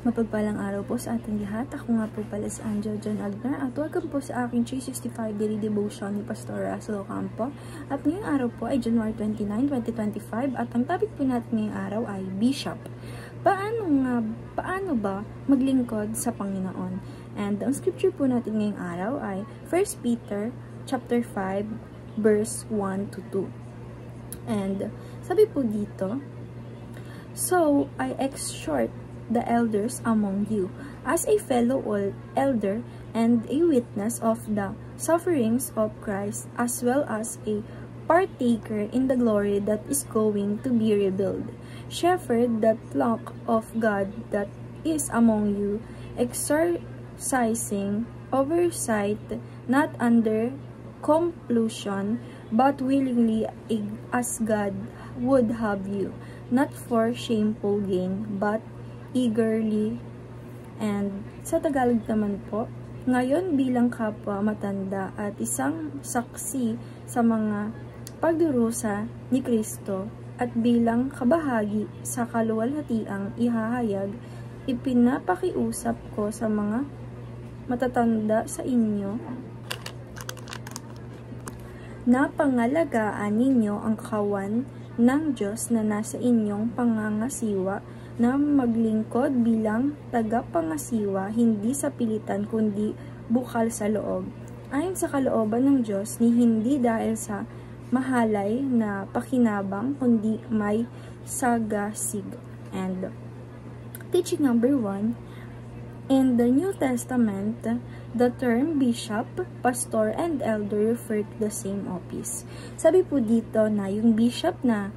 Mapagpalang araw po sa ating lahat. Ako nga po pala si Angel John Agnar at welcome po sa aking 365 Daily Devotion ni Pastor Russell Ocampo. At ngayong araw po ay January 29, 2025 at ang topic po natin ngayong araw ay Bishop. Paano ba maglingkod sa Panginoon? And ang scripture po natin ngayong araw ay 1 Peter chapter 5 verse 1 to 2. And sabi po dito, "So I exhort the elders among you, as a fellow elder and a witness of the sufferings of Christ, as well as a partaker in the glory that is going to be revealed. Shepherd the flock of God that is among you, exercising oversight, not under compulsion, but willingly, as God would have you, not for shameful gain, but eagerly." And sa Tagalog naman po, ngayon bilang kapwa matanda at isang saksi sa mga pagdurusa ni Kristo at bilang kabahagi sa kaluwalhatiang ihahayag, ipinapakiusap ko sa mga matatanda sa inyo na pangalagaan ninyo ang kawan ng Diyos na nasa inyong pangangasiwa, na maglingkod bilang tagapangasiwa, hindi sa pilitan kundi bukal sa loob, ayon sa kalooban ng Diyos, ni hindi dahil sa mahalay na pakinabang kundi may sagasig. And teaching number 1, in the New Testament, the term bishop, pastor, and elder refer to the same office. Sabi po dito na yung bishop na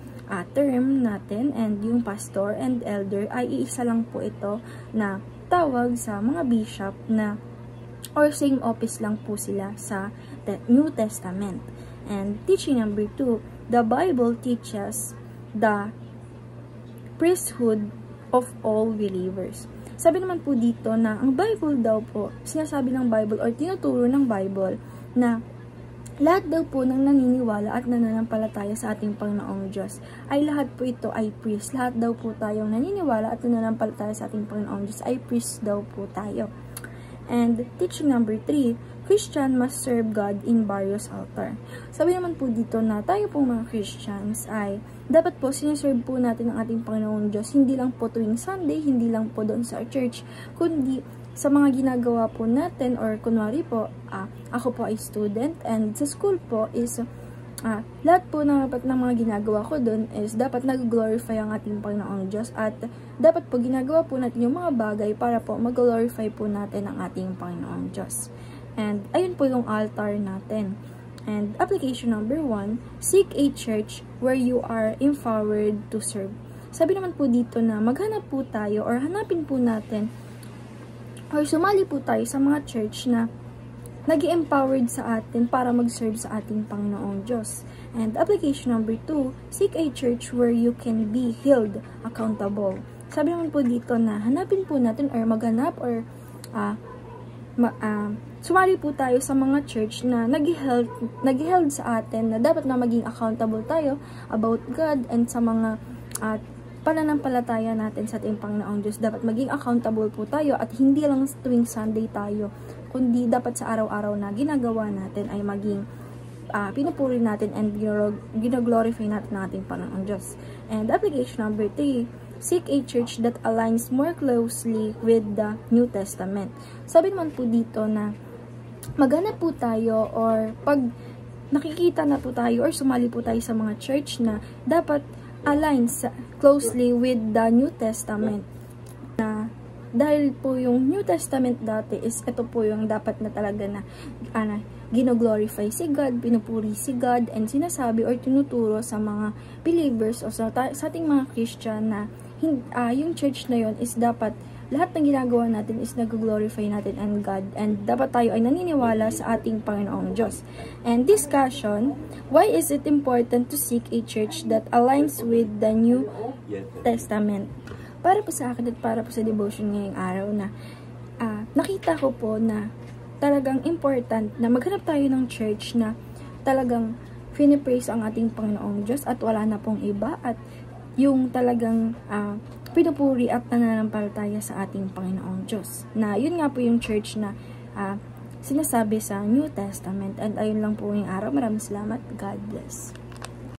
term natin and yung pastor and elder ay iisa lang po ito na tawag sa mga bishop na or same office lang po sila sa New Testament. And teaching number 2, the Bible teaches the priesthood of all believers. Sabi naman po dito na ang Bible daw po, sinasabi ng Bible or tinuturo ng Bible na lahat daw po ng naniniwala at nananampalataya sa ating Panginoong Diyos ay lahat po ito ay priest. Lahat daw po tayong naniniwala at nananampalataya sa ating Panginoong Diyos ay priest daw po tayo. And teaching number 3, Christian must serve God in various altar. Sabi naman po dito na tayo pong mga Christians ay dapat po sinaserve po natin ang ating Panginoong Diyos, hindi lang po tuwing Sunday, hindi lang po doon sa church, kundi sa mga ginagawa po natin, or kunwari po, ako po ay student and sa school po is lahat po ng mga ginagawa ko doon is dapat nag-glorify ang ating Panginoong Diyos at dapat po ginagawa po natin yung mga bagay para po mag-glorify po natin ang ating Panginoong Diyos. And ayun po yung altar natin. And application number 1, seek a church where you are empowered to serve. Sabi naman po dito na maghanap po tayo or hanapin po natin or sumali po tayo sa mga church na nag-empowered sa atin para mag-serve sa ating Panginoong Diyos. And application number 2, seek a church where you can be held accountable. Sabi naman po dito na hanapin po natin or maghanap or sumali po tayo sa mga church na nag-held sa atin na dapat na maging accountable tayo about God and sa mga pananampalataya natin sa ating Panginoong Diyos. Dapat maging accountable po tayo at hindi lang tuwing Sunday tayo, kundi dapat sa araw-araw na ginagawa natin ay maging pinupuri natin and ginaglorify natin ang ating Panginoong Diyos. And application number 3, seek a church that aligns more closely with the New Testament. Sabi naman po dito na maghanap po tayo or pag nakikita na po tayo or sumali po tayo sa mga church na dapat aligns closely with the New Testament. Na dahil po yung New Testament dati is ito po yung dapat na talaga na gino-glorify si God, pinupuri si God, and sinasabi or tinuturo sa mga believers o sa ating mga Christian na yung church na yon is dapat lahat ng ginagawa natin is nag-glorify natin and God, and dapat tayo ay naniniwala sa ating Panginoong Diyos. And discussion, why is it important to seek a church that aligns with the New Testament? Para po sa akin at para po sa devotion ngayong araw na nakita ko po na talagang important na maghanap tayo ng church na talagang pinipraise ang ating Panginoong Diyos at wala na pong iba, at yung talagang pinupuri at nananampalataya sa ating Panginoong Diyos. Na yun nga po yung church na sinasabi sa New Testament. And ayun lang po yung araw. Maraming salamat. God bless.